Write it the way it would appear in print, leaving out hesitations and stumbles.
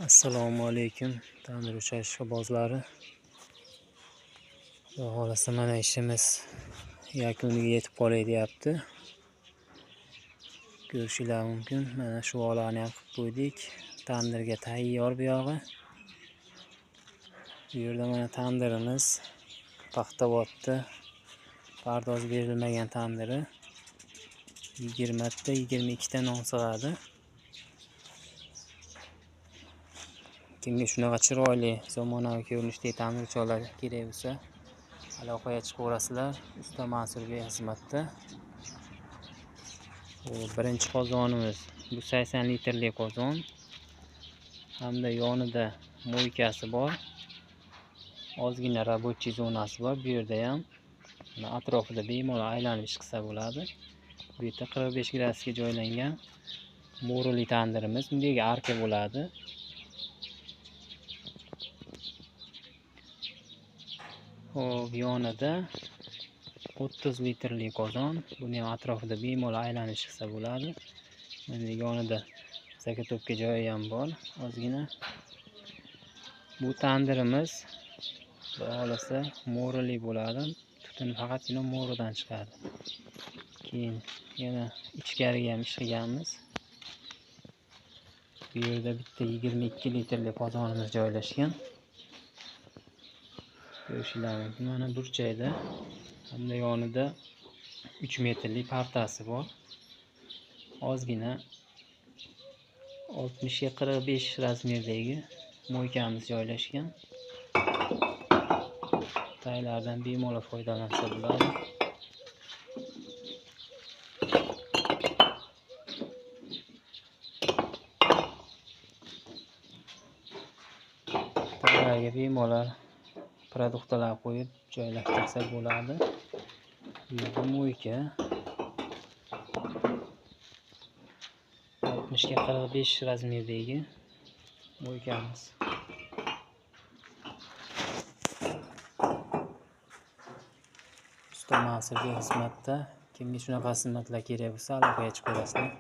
Assalomu alaykum tandir o'chash ishqibozlari. Xudo xolasa mana ishimiz yakuniga yetib qolay deyapti. Ko'rishingiz mumkin. Mana shu olani ham qilib qo'ydik. Tandirga tayyor bu yog'i. Bu yerda mana tandirimiz Paxtavodda pardoz berilmagan tandiri 20 ta 22 ta non sig'adi. Kimga shunaqa chiroyli zamonaviy ko'rinishdagi tandircholar kerak bo'lsa, aloqaga chiqaverasizlar. Usta Mansurga xizmatda. Birinchi qozonimiz bu 80 litrli qozon. Hamda yonida mo'ykasi bor. Ozgina rabochiy zonasi bor. Bu yerda ham atrofida bemalol aylanish qilsa bo'ladi. Bu yerda 45 gradusga joylangan mo'rili tandirimiz. Bunday arka bo'ladi. Xo'p, yonida 30 litrli qozon. Buni ham atrofida bemalol aylanish qilsa bo'ladi. Mana yonida zakatopka joyi ham bor, ozgina. Bu tandirimiz xudo xolasa mo'rili bo'ladi. Tutun faqatgina mo'ridan chiqadi. Keyin yana ichkariga ham ish qilganmiz. Bu yerda bitta 22 litrli qozonimiz joylashgan. Ko'rishingiz mumkin. Mana burchakda hamda yonida 3 metrli partasi bor. Ozgina 60 ga 45 razmerdagi mo'ykamiz joylashgan. Taylardan bemalol foydalansa bo'ladi. Taylarga bemalol produktlar qo'yib joylashtirsa bo'ladi. Bu yerda mo'yka 60 ga 45 razmerdagi mo'ykamiz. Usta Mansurga xizmatda. Kimga shunaqa xizmatlar kerak bo'lsa, aloqaga chiqaverasizlar.